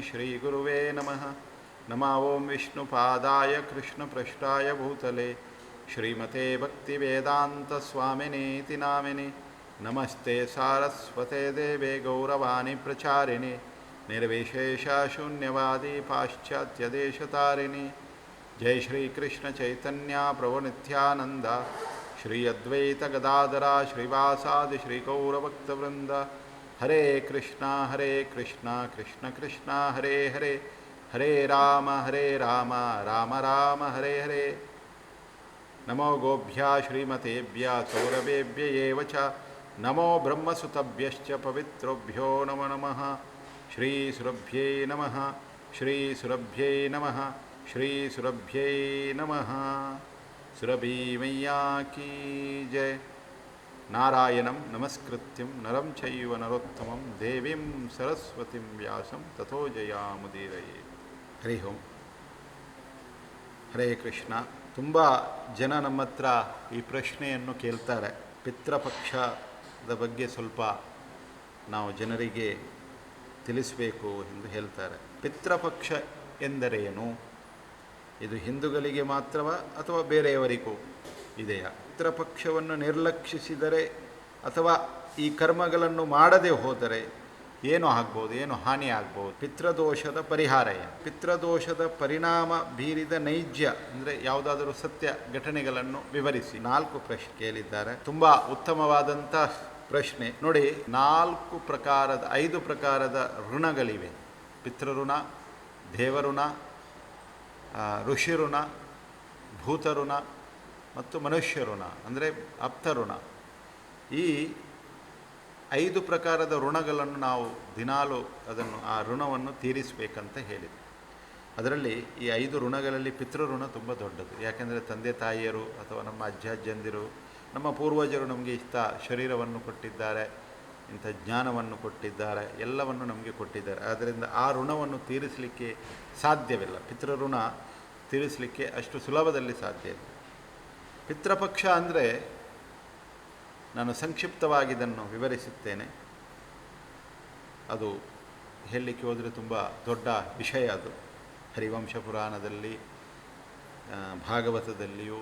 श्रीगुरुवे नमः। नमः ओं विष्णुपादाय कृष्णपृष्ठाय भूतले श्रीमते भक्तिवेदान्तस्वामिनीति नामिने। नमस्ते सारस्वते देवे गौरवाणी प्रचारिणे निर्विशेषशून्यवादी पाश्चात्यदेशतारिणे। जय श्री कृष्ण चैतन्य प्रभु नित्यानंद श्री अद्वैत गदाधरा श्रीवासादि श्री गौरभक्तवृंद। हरे कृष्णा कृष्ण कृष्ण हरे हरे, हरे राम राम राम हरे हरे। नमो गोभ्या श्रीमतेभ्य सौरभेभ्य एव च नमो ब्रह्मसुतभ्यश्च पवित्रोभ्यो नमो नमः। श्रीसुरभ्यै नमः, श्रीसुरभ्यै नमः, श्रीसुरभ्यै नमः। सुरभि मैया की जय। नारायणं नमस्कृत्यं नरं चैव नरोत्तमं देवीं सरस्वतीं व्यासं ततो जयामुदीरये। ಹರಿ ಓಂ. ಹರೇ ಕೃಷ್ಣ. ತುಂಬ ಜನ ನಮ್ಮ ಹತ್ರ ಈ ಪ್ರಶ್ನೆಯನ್ನು ಕೇಳ್ತಾರೆ. ಪಿತೃಪಕ್ಷದ ಬಗ್ಗೆ ಸ್ವಲ್ಪ ನಾವು ಜನರಿಗೆ ತಿಳಿಸಬೇಕು ಎಂದು ಹೇಳ್ತಾರೆ. ಪಿತೃಪಕ್ಷ ಎಂದರೇನು? ಇದು ಹಿಂದೂಗಳಿಗೆ ಮಾತ್ರವ ಅಥವಾ ಬೇರೆಯವರಿಗೂ ಇದೆಯಾ? ಪಿತೃಪಕ್ಷವನ್ನು ನಿರ್ಲಕ್ಷಿಸಿದರೆ ಅಥವಾ ಈ ಕರ್ಮಗಳನ್ನು ಮಾಡದೆ ಹೋದರೆ ಏನು ಆಗ್ಬೋದು, ಏನು ಹಾನಿ ಆಗ್ಬೋದು? ಪಿತೃದೋಷದ ಪರಿಹಾರ ಏನು? ಪಿತೃದೋಷದ ಪರಿಣಾಮ ಬೀರಿದ ನೈಜ ಅಂದರೆ ಯಾವುದಾದರೂ ಸತ್ಯ ಘಟನೆಗಳನ್ನು ವಿವರಿಸಿ. 4 ಪ್ರಶ್ನೆ ಕೇಳಿದ್ದಾರೆ. ತುಂಬ ಉತ್ತಮವಾದಂಥ ಪ್ರಶ್ನೆ. ನೋಡಿ, 5 ಪ್ರಕಾರದ ಋಣಗಳಿವೆ. ಪಿತೃಋಣ, ದೇವಋಣ, ಋಷಿಋಣ, ಭೂತಋಣ ಮತ್ತು ಮನುಷ್ಯ ಋಣ ಅಂದರೆ ಆಪ್ತಋಣ. ಈ 5 ಪ್ರಕಾರದ ಋಣಗಳನ್ನು ನಾವು ದಿನಾಲು ಆ ಋಣವನ್ನು ತೀರಿಸಬೇಕಂತ ಹೇಳಿದೆ. ಅದರಲ್ಲಿ ಈ 5 ಋಣಗಳಲ್ಲಿ ಪಿತೃಋಣ ತುಂಬ ದೊಡ್ಡದು. ಯಾಕೆಂದರೆ ತಂದೆ ತಾಯಿಯರು ಅಥವಾ ನಮ್ಮ ಅಜ್ಜಂದಿರು, ನಮ್ಮ ಪೂರ್ವಜರು ನಮಗೆ ಇಂಥ ಶರೀರವನ್ನು ಕೊಟ್ಟಿದ್ದಾರೆ, ಇಂಥ ಜ್ಞಾನವನ್ನು ಕೊಟ್ಟಿದ್ದಾರೆ, ಎಲ್ಲವನ್ನು ನಮಗೆ ಕೊಟ್ಟಿದ್ದಾರೆ. ಆದ್ದರಿಂದ ಆ ಋಣವನ್ನು ತೀರಿಸಲಿಕ್ಕೆ ಸಾಧ್ಯವಿಲ್ಲ. ಪಿತೃಋಣ ತೀರಿಸಲಿಕ್ಕೆ ಅಷ್ಟು ಸುಲಭದಲ್ಲಿ ಸಾಧ್ಯ ಇಲ್ಲ. ಪಿತೃಪಕ್ಷ ಅಂದರೆ, ನಾನು ಸಂಕ್ಷಿಪ್ತವಾಗಿ ಇದನ್ನು ವಿವರಿಸುತ್ತೇನೆ. ಅದು ಹೇಳಲಿಕ್ಕೆ ಹೋದರೆ ತುಂಬ ದೊಡ್ಡ ವಿಷಯ. ಅದು ಹರಿವಂಶ ಪುರಾಣದಲ್ಲಿ, ಭಾಗವತದಲ್ಲಿಯೂ,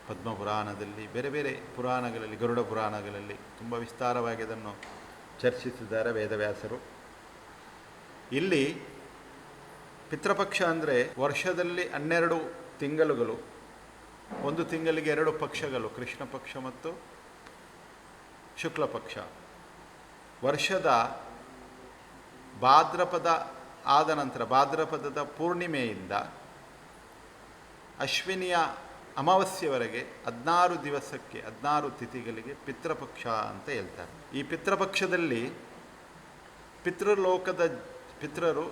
ಪದ್ಮಪುರಾಣದಲ್ಲಿ, ಬೇರೆ ಬೇರೆ ಪುರಾಣಗಳಲ್ಲಿ, ಗರುಡ ಪುರಾಣಗಳಲ್ಲಿ ತುಂಬ ವಿಸ್ತಾರವಾಗಿ ಅದನ್ನು ಚರ್ಚಿಸಿದ್ದಾರೆ ವೇದವ್ಯಾಸರು. ಇಲ್ಲಿ ಪಿತೃಪಕ್ಷ ಅಂದರೆ ವರ್ಷದಲ್ಲಿ 12 ತಿಂಗಳುಗಳು, ಒಂದು ತಿಂಗಳಿಗೆ 2 ಪಕ್ಷಗಳು, ಕೃಷ್ಣ ಪಕ್ಷ ಮತ್ತು ಶುಕ್ಲ ಪಕ್ಷ. ವರ್ಷದ ಭಾದ್ರಪದ ಆದ ನಂತರ, ಭಾದ್ರಪದದ ಪೂರ್ಣಿಮೆಯಿಂದ ಅಶ್ವಿನಿಯ ಅಮಾವಾಸ್ಯವರೆಗೆ 16 ದಿವಸಕ್ಕೆ, 16 ತಿಥಿಗಳಿಗೆ ಪಿತೃಪಕ್ಷ ಅಂತ ಹೇಳ್ತಾರೆ. ಈ ಪಿತೃಪಕ್ಷದಲ್ಲಿ ಪಿತೃಲೋಕದ ಪಿತೃರು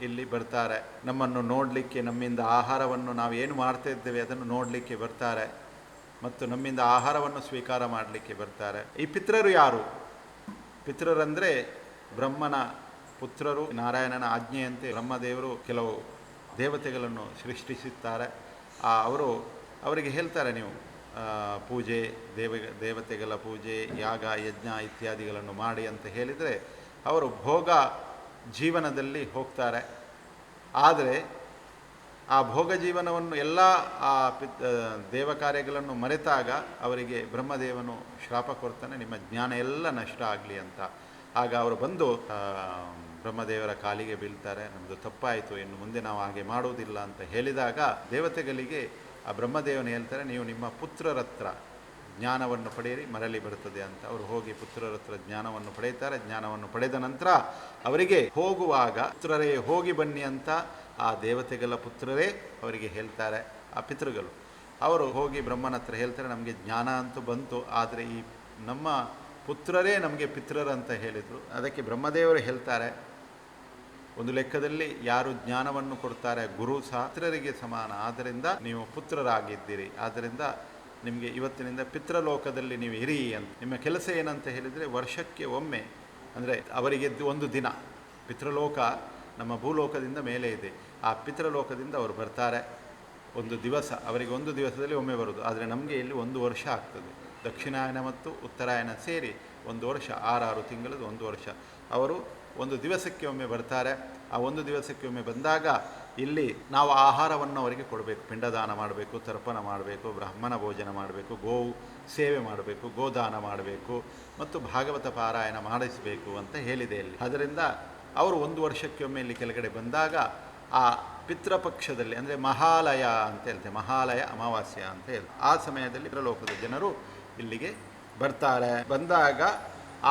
ಇಲ್ಲಿ ಬರ್ತಾರೆ. ನಮ್ಮನ್ನು ನೋಡಲಿಕ್ಕೆ, ನಮ್ಮಿಂದ ಆಹಾರವನ್ನು ನಾವು ಏನು ಮಾಡ್ತಾ ಇದ್ದೇವೆ ಅದನ್ನು ನೋಡಲಿಕ್ಕೆ ಬರ್ತಾರೆ ಮತ್ತು ನಮ್ಮಿಂದ ಆಹಾರವನ್ನು ಸ್ವೀಕಾರ ಮಾಡಲಿಕ್ಕೆ ಬರ್ತಾರೆ. ಈ ಪಿತೃರು ಯಾರು? ಪಿತೃರಂದರೆ ಬ್ರಹ್ಮನ ಪುತ್ರರು. ನಾರಾಯಣನ ಆಜ್ಞೆಯಂತೆ ಬ್ರಹ್ಮದೇವರು ಕೆಲವು ದೇವತೆಗಳನ್ನು ಸೃಷ್ಟಿಸುತ್ತಾರೆ. ಅವರಿಗೆ ಹೇಳ್ತಾರೆ, ನೀವು ಪೂಜೆ, ದೇವತೆಗಳ ಪೂಜೆ, ಯಾಗ, ಯಜ್ಞ ಇತ್ಯಾದಿಗಳನ್ನು ಮಾಡಿ ಅಂತ ಹೇಳಿದರೆ ಅವರು ಭೋಗ ಜೀವನದಲ್ಲಿ ಹೋಗ್ತಾರೆ. ಆದರೆ ಆ ಭೋಗ ಜೀವನವನ್ನು ಎಲ್ಲ ಆ ದೇವ ಕಾರ್ಯಗಳನ್ನು ಮರೆತಾಗ ಅವರಿಗೆ ಬ್ರಹ್ಮದೇವನು ಶ್ರಾಪ ಕೊಡ್ತಾನೆ, ನಿಮ್ಮ ಜ್ಞಾನ ಎಲ್ಲ ನಷ್ಟ ಆಗಲಿ ಅಂತ. ಆಗ ಅವರು ಬಂದು ಬ್ರಹ್ಮದೇವರ ಕಾಲಿಗೆ ಬೀಳ್ತಾರೆ. ನಮ್ಮದು ತಪ್ಪಾಯಿತು, ಇನ್ನು ಮುಂದೆ ನಾವು ಹಾಗೆ ಮಾಡುವುದಿಲ್ಲ ಅಂತ ಹೇಳಿದಾಗ ದೇವತೆಗಳಿಗೆ ಆ ಬ್ರಹ್ಮದೇವನು ಹೇಳ್ತಾರೆ, ನೀವು ನಿಮ್ಮ ಪುತ್ರರ ಹತ್ರ ಜ್ಞಾನವನ್ನು ಪಡೆಯಿರಿ, ಮರಳಿ ಬರುತ್ತದೆ ಅಂತ. ಅವರು ಹೋಗಿ ಪುತ್ರರ ಹತ್ರ ಜ್ಞಾನವನ್ನು ಪಡೆಯುತ್ತಾರೆ. ಜ್ಞಾನವನ್ನು ಪಡೆದ ನಂತರ ಅವರಿಗೆ ಹೋಗುವಾಗ ಪುತ್ರರೇ ಹೋಗಿ ಬನ್ನಿ ಅಂತ ಆ ದೇವತೆಗಳ ಪುತ್ರರೇ ಅವರಿಗೆ ಹೇಳ್ತಾರೆ, ಆ ಪಿತೃಗಳು. ಅವರು ಹೋಗಿ ಬ್ರಹ್ಮನ ಹತ್ರ ಹೇಳ್ತಾರೆ, ನಮಗೆ ಜ್ಞಾನ ಅಂತೂ ಬಂತು, ಆದರೆ ಈ ನಮ್ಮ ಪುತ್ರರೇ ನಮಗೆ ಪಿತೃರಂತ ಹೇಳಿದರು. ಅದಕ್ಕೆ ಬ್ರಹ್ಮದೇವರು ಹೇಳ್ತಾರೆ, ಒಂದು ಲೆಕ್ಕದಲ್ಲಿ ಯಾರು ಜ್ಞಾನವನ್ನು ಕೊಡ್ತಾರೆ ಗುರು ಸಹ ಪಿತೃರಿಗೆ ಸಮಾನ, ಆದ್ದರಿಂದ ನೀವು ಪುತ್ರರಾಗಿದ್ದೀರಿ. ಆದ್ದರಿಂದ ನಿಮಗೆ ಇವತ್ತಿನಿಂದ ಪಿತೃಲೋಕದಲ್ಲಿ ನೀವು ಇರಿ ಅಂತ. ನಿಮ್ಮ ಕೆಲಸ ಏನಂತ ಹೇಳಿದರೆ, ವರ್ಷಕ್ಕೆ ಒಮ್ಮೆ, ಅಂದರೆ ಅವರಿಗೆ ಒಂದು ದಿನ, ಪಿತೃಲೋಕ ನಮ್ಮ ಭೂಲೋಕದಿಂದ ಮೇಲೆ ಇದೆ, ಆ ಪಿತೃಲೋಕದಿಂದ ಅವರು ಬರ್ತಾರೆ. ಒಂದು ದಿವಸ, ಅವರಿಗೆ ಒಂದು ದಿವಸದಲ್ಲಿ ಒಮ್ಮೆ ಬರೋದು. ಆದರೆ ನಮಗೆ ಇಲ್ಲಿ 1 ವರ್ಷ ಆಗ್ತದೆ. ದಕ್ಷಿಣಾಯನ ಮತ್ತು ಉತ್ತರಾಯಣ ಸೇರಿ 1 ವರ್ಷ, 6 ತಿಂಗಳದ್ದು 1 ವರ್ಷ. ಅವರು ಒಂದು ದಿವಸಕ್ಕೆ ಒಮ್ಮೆ ಬರ್ತಾರೆ. ಆ ಒಂದು ದಿವಸಕ್ಕೊಮ್ಮೆ ಬಂದಾಗ ಇಲ್ಲಿ ನಾವು ಆಹಾರವನ್ನು ಅವರಿಗೆ ಕೊಡಬೇಕು, ಪಿಂಡದಾನ ಮಾಡಬೇಕು, ತರ್ಪಣ ಮಾಡಬೇಕು, ಬ್ರಾಹ್ಮಣ ಭೋಜನ ಮಾಡಬೇಕು, ಗೋವು ಸೇವೆ ಮಾಡಬೇಕು, ಗೋದಾನ ಮಾಡಬೇಕು ಮತ್ತು ಭಾಗವತ ಪಾರಾಯಣ ಮಾಡಿಸಬೇಕು ಅಂತ ಹೇಳಿದೆ ಇಲ್ಲಿ. ಅದರಿಂದ ಅವರು ಒಂದು ವರ್ಷಕ್ಕೊಮ್ಮೆ ಇಲ್ಲಿ ಕೆಳಗಡೆ ಬಂದಾಗ ಆ ಪಿತೃಪಕ್ಷದಲ್ಲಿ ಅಂದರೆ ಮಹಾಲಯ ಅಂತ ಹೇಳ್ತೇವೆ, ಮಹಾಲಯ ಅಮಾವಾಸ್ಯ ಅಂತ ಹೇಳಿ ಆ ಸಮಯದಲ್ಲಿ ಲೋಕದ ಜನರು ಇಲ್ಲಿಗೆ ಬರ್ತಾರೆ. ಬಂದಾಗ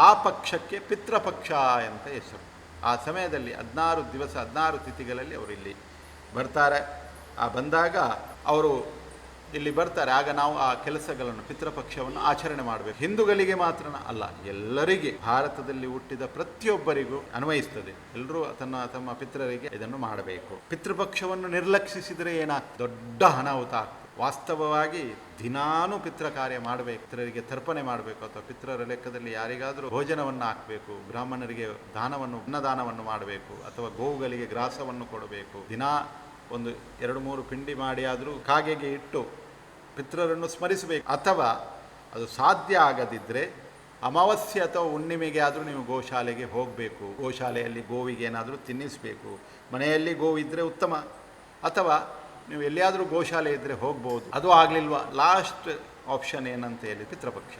ಆ ಪಕ್ಷಕ್ಕೆ ಪಿತೃಪಕ್ಷ ಅಂತ ಹೆಸರು. ಆ ಸಮಯದಲ್ಲಿ 16 ದಿವಸ 16 ತಿಥಿಗಳಲ್ಲಿ ಅವರು ಇಲ್ಲಿ ಬರ್ತಾರೆ. ಆ ಬಂದಾಗ ಅವರು ಇಲ್ಲಿ ಬರ್ತಾರೆ. ಆಗ ನಾವು ಆ ಕೆಲಸಗಳನ್ನು ಪಿತೃಪಕ್ಷವನ್ನು ಆಚರಣೆ ಮಾಡಬೇಕು. ಹಿಂದೂಗಳಿಗೆ ಮಾತ್ರ ಅಲ್ಲ, ಎಲ್ಲರಿಗೆ, ಭಾರತದಲ್ಲಿ ಹುಟ್ಟಿದ ಪ್ರತಿಯೊಬ್ಬರಿಗೂ ಅನ್ವಯಿಸ್ತದೆ. ಎಲ್ಲರೂ ತಮ್ಮ ಪಿತೃರಿಗೆ ಇದನ್ನು ಮಾಡಬೇಕು. ಪಿತೃಪಕ್ಷವನ್ನು ನಿರ್ಲಕ್ಷಿಸಿದರೆ ಏನಾಗ್ತದೆ? ದೊಡ್ಡ ಅನಾಹುತ ಆಗ್ತದೆ. ವಾಸ್ತವವಾಗಿ ದಿನಾನೂ ಪಿತೃ ಕಾರ್ಯ ಮಾಡಬೇಕು. ಪಿತೃರಿಗೆ ತರ್ಪಣೆ ಮಾಡಬೇಕು, ಅಥವಾ ಪಿತೃರ ಲೆಕ್ಕದಲ್ಲಿ ಯಾರಿಗಾದರೂ ಭೋಜನವನ್ನು ಹಾಕಬೇಕು, ಬ್ರಾಹ್ಮಣರಿಗೆ ಅನ್ನದಾನವನ್ನು ಮಾಡಬೇಕು, ಅಥವಾ ಗೋವುಗಳಿಗೆ ಗ್ರಾಸವನ್ನು ಕೊಡಬೇಕು. ದಿನಾ ಒಂದು 2-3 ಪಿಂಡಿ ಮಾಡಿ ಆದರೂ ಕಾಗೆಗೆ ಇಟ್ಟು ಪಿತೃರನ್ನು ಸ್ಮರಿಸಬೇಕು. ಅಥವಾ ಅದು ಸಾಧ್ಯ ಆಗದಿದ್ದರೆ ಅಮಾವಾಸ್ಯೆ ಅಥವಾ ಹುಣ್ಣಿಮೆಗೆ ಆದರೂ ನೀವು ಗೋಶಾಲೆಗೆ ಹೋಗಬೇಕು. ಗೋಶಾಲೆಯಲ್ಲಿ ಗೋವಿಗೆ ಏನಾದರೂ ತಿನ್ನಿಸಬೇಕು. ಮನೆಯಲ್ಲಿ ಗೋವಿದ್ದರೆ ಉತ್ತಮ, ಅಥವಾ ನೀವು ಎಲ್ಲಿಯಾದರೂ ಗೋಶಾಲೆ ಇದ್ದರೆ ಹೋಗ್ಬೋದು. ಅದು ಆಗಲಿಲ್ವಾ, ಲಾಸ್ಟ್ ಆಪ್ಷನ್ ಏನಂತ ಹೇಳಿ ಪಿತೃಪಕ್ಷ.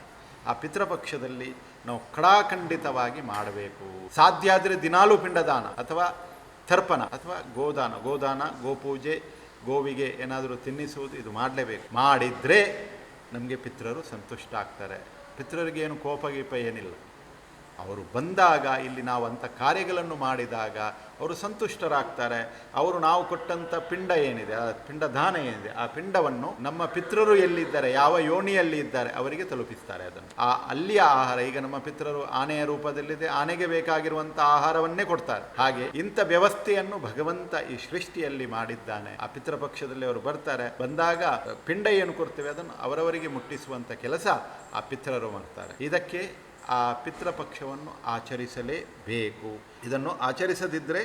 ಆ ಪಿತೃಪಕ್ಷದಲ್ಲಿ ನಾವು ಕಡಾಖಂಡಿತವಾಗಿ ಮಾಡಬೇಕು. ಸಾಧ್ಯ ಆದರೆ ದಿನಾಲೂ ಪಿಂಡದಾನ ಅಥವಾ ತರ್ಪಣ ಅಥವಾ ಗೋದಾನ, ಗೋಪೂಜೆ, ಗೋವಿಗೆ ಏನಾದರೂ ತಿನ್ನಿಸುವುದು, ಇದು ಮಾಡಲೇಬೇಕು. ಮಾಡಿದರೆ ನಮಗೆ ಪಿತೃರು ಸಂತುಷ್ಟ ಆಗ್ತಾರೆ. ಪಿತೃರಿಗೆ ಏನು ಕೋಪ ಏನಿಲ್ಲ. ಅವರು ಬಂದಾಗ ಇಲ್ಲಿ ನಾವು ಅಂಥ ಕಾರ್ಯಗಳನ್ನು ಮಾಡಿದಾಗ ಅವರು ಸಂತುಷ್ಟರಾಗ್ತಾರೆ. ಅವರು ನಾವು ಕೊಟ್ಟಂಥ ಪಿಂಡ ಏನಿದೆ, ಆ ಪಿಂಡದಾನ ಏನಿದೆ, ಆ ಪಿಂಡವನ್ನು ನಮ್ಮ ಪಿತೃರು ಎಲ್ಲಿದ್ದಾರೆ, ಯಾವ ಯೋನಿಯಲ್ಲಿ ಇದ್ದಾರೆ ಅವರಿಗೆ ತಲುಪಿಸ್ತಾರೆ. ಅದನ್ನು ಅಲ್ಲಿಯ ಆಹಾರ, ಈಗ ನಮ್ಮ ಪಿತೃರು ಆನೆಯ ರೂಪದಲ್ಲಿದೆ, ಆನೆಗೆ ಬೇಕಾಗಿರುವಂಥ ಆಹಾರವನ್ನೇ ಕೊಡ್ತಾರೆ. ಹಾಗೆ ಇಂಥ ವ್ಯವಸ್ಥೆಯನ್ನು ಭಗವಂತ ಈ ಸೃಷ್ಟಿಯಲ್ಲಿ ಮಾಡಿದ್ದಾನೆ. ಆ ಪಿತೃಪಕ್ಷದಲ್ಲಿ ಅವರು ಬರ್ತಾರೆ. ಬಂದಾಗ ಪಿಂಡ ಏನು ಕೊಡ್ತೇವೆ ಅದನ್ನು ಅವರವರಿಗೆ ಮುಟ್ಟಿಸುವಂಥ ಕೆಲಸ ಆ ಪಿತೃರು ಮಾಡ್ತಾರೆ. ಇದಕ್ಕೆ ಆ ಪಿತೃಪಕ್ಷವನ್ನು ಆಚರಿಸಲೇಬೇಕು. ಇದನ್ನು ಆಚರಿಸದಿದ್ದರೆ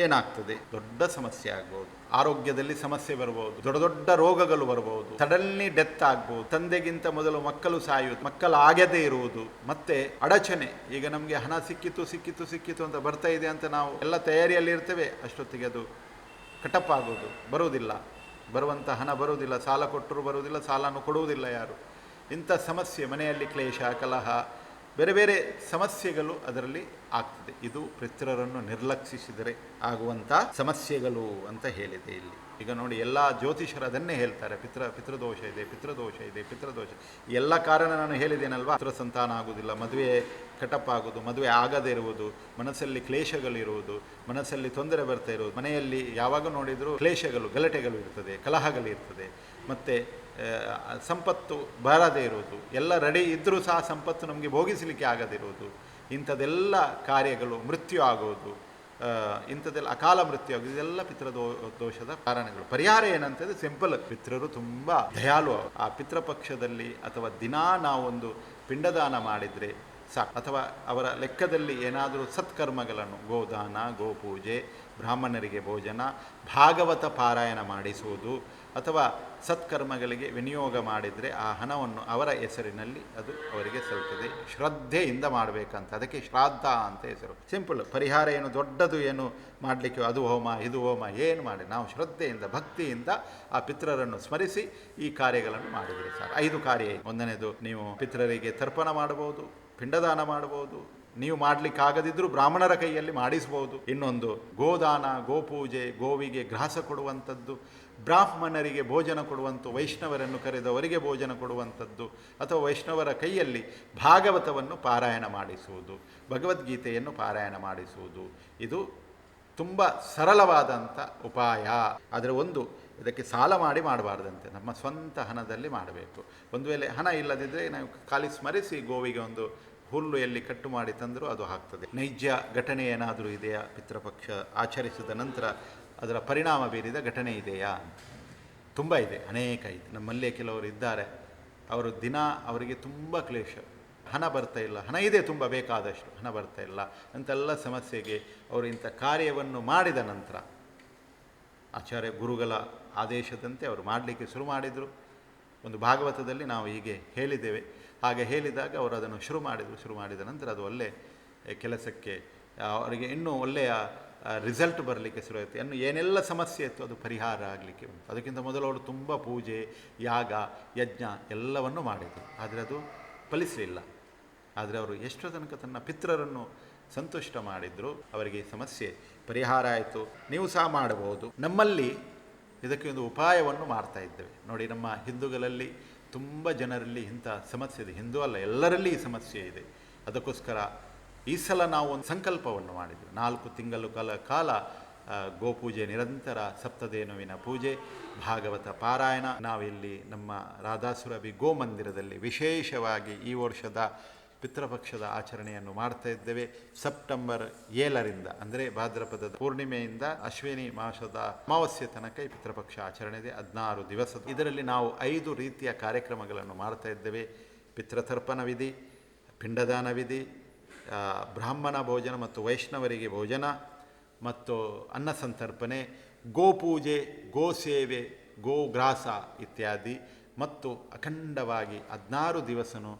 ಏನಾಗ್ತದೆ? ದೊಡ್ಡ ಸಮಸ್ಯೆ ಆಗ್ಬೋದು. ಆರೋಗ್ಯದಲ್ಲಿ ಸಮಸ್ಯೆ ಬರ್ಬೋದು, ದೊಡ್ಡ ದೊಡ್ಡ ರೋಗಗಳು ಬರ್ಬೋದು, ಸಡನ್ಲಿ ಡೆತ್ ಆಗ್ಬೋದು, ತಂದೆಗಿಂತ ಮೊದಲು ಮಕ್ಕಳು ಸಾಯುವುದು, ಮಕ್ಕಳು ಆಗದೇ ಇರುವುದು, ಮತ್ತೆ ಅಡಚಣೆ. ಈಗ ನಮಗೆ ಹಣ ಸಿಕ್ಕಿತು ಅಂತ ಬರ್ತಾ ಇದೆ ಅಂತ ನಾವು ಎಲ್ಲ ತಯಾರಿಯಲ್ಲಿ ಇರ್ತೇವೆ, ಅಷ್ಟೊತ್ತಿಗೆ ಅದು ಕಟಪ್ ಆಗೋದು, ಬರುವುದಿಲ್ಲ, ಬರುವಂಥ ಹಣ ಬರುವುದಿಲ್ಲ, ಸಾಲ ಕೊಟ್ಟರು ಬರುವುದಿಲ್ಲ, ಸಾಲನ್ನು ಕೊಡುವುದಿಲ್ಲ ಯಾರು. ಇಂಥ ಸಮಸ್ಯೆ, ಮನೆಯಲ್ಲಿ ಕ್ಲೇಶ, ಕಲಹ, ಬೇರೆ ಬೇರೆ ಸಮಸ್ಯೆಗಳು ಅದರಲ್ಲಿ ಆಗ್ತದೆ. ಇದು ಪಿತೃರನ್ನು ನಿರ್ಲಕ್ಷಿಸಿದರೆ ಆಗುವಂಥ ಸಮಸ್ಯೆಗಳು ಅಂತ ಹೇಳಿದೆ ಇಲ್ಲಿ. ಈಗ ನೋಡಿ, ಎಲ್ಲ ಜ್ಯೋತಿಷರು ಅದನ್ನೇ ಹೇಳ್ತಾರೆ, ಪಿತೃದೋಷ ಇದೆ. ಈ ಎಲ್ಲ ಕಾರಣ ನಾನು ಹೇಳಿದ್ದೇನಲ್ವಾ, ಪಿತೃ ಸಂತಾನ ಆಗುವುದಿಲ್ಲ, ಮದುವೆ ಕಟಪ್ ಆಗೋದು, ಮದುವೆ ಆಗದೇ ಇರುವುದು, ಮನಸ್ಸಲ್ಲಿ ಕ್ಲೇಶಗಳಿರುವುದು, ಮನಸ್ಸಲ್ಲಿ ತೊಂದರೆ ಬರ್ತಾ ಇರುವುದು, ಮನೆಯಲ್ಲಿ ಯಾವಾಗ ನೋಡಿದರೂ ಕ್ಲೇಶಗಳು, ಗಲಾಟೆಗಳು ಇರ್ತದೆ, ಕಲಹಗಳಿರ್ತದೆ, ಮತ್ತು ಸಂಪತ್ತು ಬಾರದೇ ಇರುವುದು, ಎಲ್ಲ ರೆಡಿ ಇದ್ದರೂ ಸಹ ಸಂಪತ್ತು ನಮಗೆ ಭೋಗಿಸಲಿಕ್ಕೆ ಆಗದಿರುವುದು, ಇಂಥದ್ದೆಲ್ಲ ಕಾರ್ಯಗಳು, ಮೃತ್ಯು ಆಗೋದು, ಇಂಥದ್ದೆಲ್ಲ ಅಕಾಲ ಮೃತ್ಯು ಆಗೋದು, ಇದೆಲ್ಲ ಪಿತೃದೋಷದ ಕಾರಣಗಳು. ಪರಿಹಾರ ಏನಂತಂದರೆ ಸಿಂಪಲ್, ಪಿತೃರು ತುಂಬ ದಯಾಳು. ಆ ಪಿತೃಪಕ್ಷದಲ್ಲಿ ಅಥವಾ ದಿನಾ ನಾವೊಂದು ಪಿಂಡದಾನ ಮಾಡಿದರೆ ಸಾಕು, ಅಥವಾ ಅವರ ಲೆಕ್ಕದಲ್ಲಿ ಏನಾದರೂ ಸತ್ಕರ್ಮಗಳನ್ನು, ಗೋದಾನ, ಗೋಪೂಜೆ, ಬ್ರಾಹ್ಮಣರಿಗೆ ಭೋಜನ, ಭಾಗವತ ಪಾರಾಯಣ ಮಾಡಿಸುವುದು, ಅಥವಾ ಸತ್ಕರ್ಮಗಳಿಗೆ ವಿನಿಯೋಗ ಮಾಡಿದರೆ ಆ ಹಣವನ್ನು ಅವರ ಹೆಸರಿನಲ್ಲಿ ಅದು ಅವರಿಗೆ ಸಲ್ತದೆ. ಶ್ರದ್ಧೆಯಿಂದ ಮಾಡಬೇಕಂತ, ಅದಕ್ಕೆ ಶ್ರಾದ್ದ ಅಂತ ಹೆಸರು. ಸಿಂಪಲ್. ಪರಿಹಾರ ಏನು ದೊಡ್ಡದು ಏನು ಮಾಡಲಿಕ್ಕೆ, ಅದು ಹೋಮ ಇದು ಹೋಮ ಏನು ಮಾಡಿ, ನಾವು ಶ್ರದ್ಧೆಯಿಂದ ಭಕ್ತಿಯಿಂದ ಆ ಪಿತೃರನ್ನು ಸ್ಮರಿಸಿ ಈ ಕಾರ್ಯಗಳನ್ನು ಮಾಡಿದರೆ ಸಾಕು. 5 ಕಾರ್ಯ. ಒಂದನೇದು, ನೀವು ಪಿತೃರಿಗೆ ತರ್ಪಣ ಮಾಡಬಹುದು, ಪಿಂಡದಾನ ಮಾಡಬಹುದು, ನೀವು ಮಾಡಲಿಕ್ಕಾಗದಿದ್ದರೂ ಬ್ರಾಹ್ಮಣರ ಕೈಯಲ್ಲಿ ಮಾಡಿಸ್ಬೋದು. ಇನ್ನೊಂದು, ಗೋದಾನ, ಗೋಪೂಜೆ, ಗೋವಿಗೆ ಗ್ರಾಸ ಕೊಡುವಂಥದ್ದು, ಬ್ರಾಹ್ಮಣರಿಗೆ ಭೋಜನ ಕೊಡುವಂಥ, ವೈಷ್ಣವರನ್ನು ಕರೆದವರಿಗೆ ಭೋಜನ ಕೊಡುವಂಥದ್ದು, ಅಥವಾ ವೈಷ್ಣವರ ಕೈಯಲ್ಲಿ ಭಾಗವತವನ್ನು ಪಾರಾಯಣ ಮಾಡಿಸುವುದು, ಭಗವದ್ಗೀತೆಯನ್ನು ಪಾರಾಯಣ ಮಾಡಿಸುವುದು. ಇದು ತುಂಬ ಸರಳವಾದಂಥ ಉಪಾಯ. ಆದರೆ ಒಂದು, ಇದಕ್ಕೆ ಸಾಲ ಮಾಡಬಾರ್ದಂತೆ, ನಮ್ಮ ಸ್ವಂತ ಹಣದಲ್ಲಿ ಮಾಡಬೇಕು. ಒಂದು ವೇಳೆ ಹಣ ಇಲ್ಲದಿದ್ದರೆ ನಾವು ಖಾಲಿ ಸ್ಮರಿಸಿ ಗೋವಿಗೆ ಒಂದು ಹುಲ್ಲು ಎಲ್ಲಿ ಕಟ್ಟು ಮಾಡಿ ತಂದರೂ ಅದು ಆಗ್ತದೆ. ನೈಜ ಘಟನೆ ಏನಾದರೂ ಇದೆಯಾ? ಪಿತೃಪಕ್ಷ ಆಚರಿಸಿದ ನಂತರ ಅದರ ಪರಿಣಾಮ ಬೀರಿದ ಘಟನೆ ಇದೆಯಾ? ತುಂಬ ಇದೆ, ಅನೇಕ ಇದೆ. ನಮ್ಮಲ್ಲೇ ಕೆಲವರು ಇದ್ದಾರೆ, ಅವರು ದಿನ ಅವರಿಗೆ ತುಂಬ ಕ್ಲೇಶ, ಹಣ ಬರ್ತಾ ಇಲ್ಲ, ಹಣ ಇದೆ ತುಂಬ ಬೇಕಾದಷ್ಟು, ಹಣ ಬರ್ತಾ ಇಲ್ಲ ಅಂತೆಲ್ಲ ಸಮಸ್ಯೆಗೆ ಅವರು ಇಂಥ ಕಾರ್ಯವನ್ನು ಮಾಡಿದ ನಂತರ ಆಚಾರ್ಯ ಗುರುಗಳ ಆದೇಶದಂತೆ ಅವರು ಮಾಡಲಿಕ್ಕೆ ಶುರು ಮಾಡಿದರು. ಒಂದು ಭಾಗವತದಲ್ಲಿ ನಾವು ಹೀಗೆ ಹೇಳಿದ್ದೇವೆ. ಹಾಗೆ ಹೇಳಿದಾಗ ಅವರು ಅದನ್ನು ಶುರು ಮಾಡಿದ ನಂತರ ಅದು ಒಳ್ಳೆಯ ಕೆಲಸಕ್ಕೆ, ಅವರಿಗೆ ಇನ್ನೂ ಒಳ್ಳೆಯ ರಿಸಲ್ಟ್ ಬರಲಿಕ್ಕೆ ಶುರುವಾಯಿತು. ಇನ್ನು ಏನೆಲ್ಲ ಸಮಸ್ಯೆ ಇತ್ತು ಅದು ಪರಿಹಾರ ಆಗಲಿಕ್ಕೆ ಉಂಟು. ಅದಕ್ಕಿಂತ ಮೊದಲು ಅವರು ತುಂಬ ಪೂಜೆ, ಯಾಗ, ಯಜ್ಞ ಎಲ್ಲವನ್ನು ಮಾಡಿದರು, ಆದರೆ ಅದು ಫಲಿಸಲಿಲ್ಲ. ಆದರೆ ಅವರು ಎಷ್ಟೋ ತನಕ ತನ್ನ ಪಿತೃರನ್ನು ಸಂತುಷ್ಟ ಮಾಡಿದ್ರು, ಅವರಿಗೆ ಈ ಸಮಸ್ಯೆ ಪರಿಹಾರ ಆಯಿತು. ನೀವು ಸಹ ಮಾಡಬಹುದು. ನಮ್ಮಲ್ಲಿ ಇದಕ್ಕೆ ಒಂದು ಉಪಾಯವನ್ನು ಮಾಡ್ತಾ ಇದ್ದೇವೆ ನೋಡಿ. ನಮ್ಮ ಹಿಂದೂಗಳಲ್ಲಿ ತುಂಬ ಜನರಲ್ಲಿ ಇಂಥ ಸಮಸ್ಯೆ ಇದೆ. ಹಿಂದೂ ಅಲ್ಲ, ಎಲ್ಲರಲ್ಲಿ ಈ ಸಮಸ್ಯೆ ಇದೆ. ಅದಕ್ಕೋಸ್ಕರ ಈ ಸಲ ನಾವು ಒಂದು ಸಂಕಲ್ಪವನ್ನು ಮಾಡಿದ್ವಿ. 4 ತಿಂಗಳ ಕಾಲ ಗೋಪೂಜೆ, ನಿರಂತರ ಸಪ್ತಧೇನುವಿನ ಪೂಜೆ, ಭಾಗವತ ಪಾರಾಯಣ. ನಾವಿಲ್ಲಿ ನಮ್ಮ ರಾಧಾಸುರಭಿ ಗೋಮಂದಿರದಲ್ಲಿ ವಿಶೇಷವಾಗಿ ಈ ವರ್ಷದ ಪಿತೃಪಕ್ಷದ ಆಚರಣೆಯನ್ನು ಮಾಡ್ತಾ ಇದ್ದೇವೆ. ಸೆಪ್ಟೆಂಬರ್ 7ರಿಂದ ಅಂದರೆ ಭಾದ್ರಪದದ ಪೂರ್ಣಿಮೆಯಿಂದ ಅಶ್ವಿನಿ ಮಾಸದ ಅಮಾವಾಸ್ಯೆ ತನಕ ಈ ಪಿತೃಪಕ್ಷ ಆಚರಣೆ ಇದೆ, 16 ದಿವಸ. ಇದರಲ್ಲಿ ನಾವು 5 ರೀತಿಯ ಕಾರ್ಯಕ್ರಮಗಳನ್ನು ಮಾಡ್ತಾ ಇದ್ದೇವೆ. ಪಿತೃತರ್ಪಣ ವಿಧಿ, ಪಿಂಡದಾನ ವಿಧಿ, ಬ್ರಾಹ್ಮಣ ಭೋಜನ ಮತ್ತು ವೈಷ್ಣವರಿಗೆ ಭೋಜನ ಮತ್ತು ಅನ್ನ ಸಂತರ್ಪಣೆ, ಗೋಪೂಜೆ, ಗೋಸೇವೆ, ಗೋಗ್ರಾಸ ಇತ್ಯಾದಿ. ಮತ್ತು ಅಖಂಡವಾಗಿ 16 ದಿವಸನೂ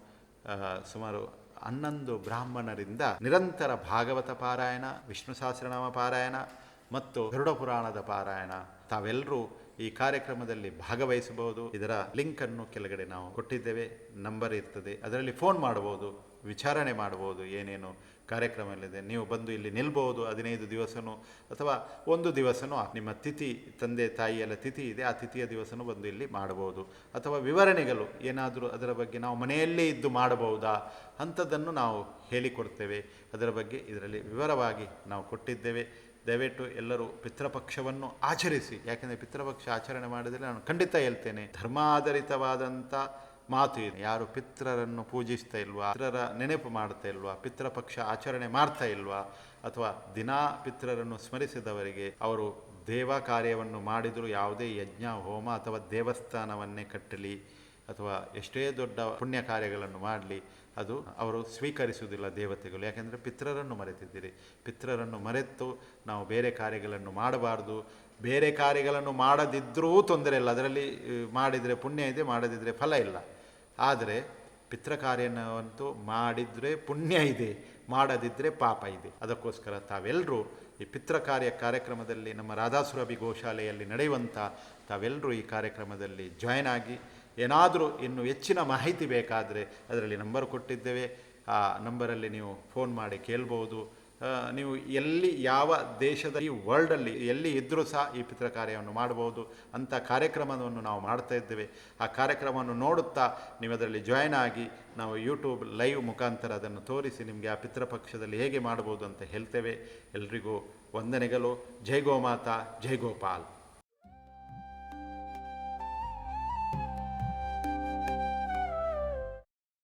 ಸುಮಾರು 11 ಬ್ರಾಹ್ಮಣರಿಂದ ನಿರಂತರ ಭಾಗವತ ಪಾರಾಯಣ, ವಿಷ್ಣು ಸಹಸ್ರನಾಮ ಪಾರಾಯಣ ಮತ್ತು ಗರುಡ ಪುರಾಣದ ಪಾರಾಯಣ. ತಾವೆಲ್ಲರೂ ಈ ಕಾರ್ಯಕ್ರಮದಲ್ಲಿ ಭಾಗವಹಿಸಬಹುದು. ಇದರ ಲಿಂಕನ್ನು ಕೆಳಗಡೆ ನಾವು ಕೊಟ್ಟಿದ್ದೇವೆ, ನಂಬರ್ ಇರ್ತದೆ, ಅದರಲ್ಲಿ ಫೋನ್ ಮಾಡಬಹುದು, ವಿಚಾರಣೆ ಮಾಡಬಹುದು ಏನೇನು ಕಾರ್ಯಕ್ರಮವಿದೆ. ನೀವು ಬಂದು ಇಲ್ಲಿ ನಿಲ್ಬೋದು. 15 ದಿವಸನೂ ಅಥವಾ 1 ದಿವಸನೂ ನಿಮ್ಮ ತಿಥಿ, ತಂದೆ ತಾಯಿಯೆಲ್ಲ ತಿಥಿ ಇದೆ, ಆ ತಿಥಿಯ ದಿವಸನೂ ಬಂದು ಇಲ್ಲಿ ಮಾಡಬಹುದು. ಅಥವಾ ವಿವರಣೆಗಳು ಏನಾದರೂ ಅದರ ಬಗ್ಗೆ ನಾವು ಮನೆಯಲ್ಲೇ ಇದ್ದು ಮಾಡಬಹುದಾ ಅಂಥದ್ದನ್ನು ನಾವು ಹೇಳಿಕೊಡ್ತೇವೆ. ಅದರ ಬಗ್ಗೆ ಇದರಲ್ಲಿ ವಿವರವಾಗಿ ನಾವು ಕೊಟ್ಟಿದ್ದೇವೆ. ದಯವಿಟ್ಟು ಎಲ್ಲರೂ ಪಿತೃಪಕ್ಷವನ್ನು ಆಚರಿಸಿ. ಯಾಕೆಂದರೆ ಪಿತೃಪಕ್ಷ ಆಚರಣೆ ಮಾಡಿದರೆ ನಾನು ಖಂಡಿತ ಹೇಳ್ತೇನೆ, ಧರ್ಮಾಧಾರಿತವಾದಂಥ ಮಾತು ಇದೆ. ಯಾರು ಪಿತೃರನ್ನು ಪೂಜಿಸ್ತಾ ಇಲ್ವಾ, ಪಿತೃರ ನೆನಪು ಮಾಡ್ತಾ ಇಲ್ವಾ, ಪಿತೃಪಕ್ಷ ಆಚರಣೆ ಮಾಡ್ತಾ ಇಲ್ವಾ, ಅಥವಾ ದಿನಾ ಪಿತೃರನ್ನು ಸ್ಮರಿಸಿದವರಿಗೆ ಅವರು ದೇವ ಕಾರ್ಯವನ್ನು ಮಾಡಿದರೂ, ಯಾವುದೇ ಯಜ್ಞ ಹೋಮ ಅಥವಾ ದೇವಸ್ಥಾನವನ್ನೇ ಕಟ್ಟಲಿ ಅಥವಾ ಎಷ್ಟೇ ದೊಡ್ಡ ಪುಣ್ಯ ಕಾರ್ಯಗಳನ್ನು ಮಾಡಲಿ, ಅದು ಅವರು ಸ್ವೀಕರಿಸುವುದಿಲ್ಲ ದೇವತೆಗಳು. ಯಾಕೆಂದರೆ ಪಿತೃರನ್ನು ಮರೆತಿದ್ದೀರಿ. ಪಿತೃರನ್ನು ಮರೆತು ನಾವು ಬೇರೆ ಕಾರ್ಯಗಳನ್ನು ಮಾಡಬಾರ್ದು. ಬೇರೆ ಕಾರ್ಯಗಳನ್ನು ಮಾಡದಿದ್ದರೂ ತೊಂದರೆ ಇಲ್ಲ, ಅದರಲ್ಲಿ ಮಾಡಿದರೆ ಪುಣ್ಯ ಇದೆ, ಮಾಡದಿದ್ದರೆ ಫಲ ಇಲ್ಲ. ಆದರೆ ಪಿತೃ ಕಾರ್ಯವಂತೂ ಮಾಡಿದರೆ ಪುಣ್ಯ ಇದೆ, ಮಾಡದಿದ್ದರೆ ಪಾಪ ಇದೆ. ಅದಕ್ಕೋಸ್ಕರ ತಾವೆಲ್ಲರೂ ಈ ಪಿತೃ ಕಾರ್ಯಕ್ರಮದಲ್ಲಿ ನಮ್ಮ ರಾಧಾಸುರಭಿ ಗೋಶಾಲೆಯಲ್ಲಿ ನಡೆಯುವಂಥ ತಾವೆಲ್ಲರೂ ಈ ಕಾರ್ಯಕ್ರಮದಲ್ಲಿ ಜಾಯ್ನ್ ಆಗಿ. ಏನಾದರೂ ಇನ್ನು ಹೆಚ್ಚಿನ ಮಾಹಿತಿ ಬೇಕಾದರೆ ಅದರಲ್ಲಿ ನಂಬರ್ ಕೊಟ್ಟಿದ್ದೇವೆ, ಆ ನಂಬರಲ್ಲಿ ನೀವು ಫೋನ್ ಮಾಡಿ ಕೇಳ್ಬೋದು. ನೀವು ಎಲ್ಲಿ ಯಾವ ದೇಶದ ಈ ವರ್ಲ್ಡಲ್ಲಿ ಎಲ್ಲಿ ಇದ್ದರೂ ಸಹ ಈ ಪಿತೃ ಕಾರ್ಯವನ್ನು ಮಾಡ್ಬೋದು. ಅಂಥ ಕಾರ್ಯಕ್ರಮವನ್ನು ನಾವು ಮಾಡ್ತಾ ಇದ್ದೇವೆ. ಆ ಕಾರ್ಯಕ್ರಮವನ್ನು ನೋಡುತ್ತಾ ನೀವು ಅದರಲ್ಲಿ ಜಾಯ್ನ್ ಆಗಿ ನಾವು ಯೂಟ್ಯೂಬ್ ಲೈವ್ ಮುಖಾಂತರ ಅದನ್ನು ತೋರಿಸಿ ನಿಮಗೆ ಆ ಪಿತೃಪಕ್ಷದಲ್ಲಿ ಹೇಗೆ ಮಾಡ್ಬೋದು ಅಂತ ಹೇಳ್ತೇವೆ. ಎಲ್ರಿಗೂ ವಂದನೆಗಳು. ಜೈ ಗೋಮಾತಾ, ಜೈ ಗೋಪಾಲ್.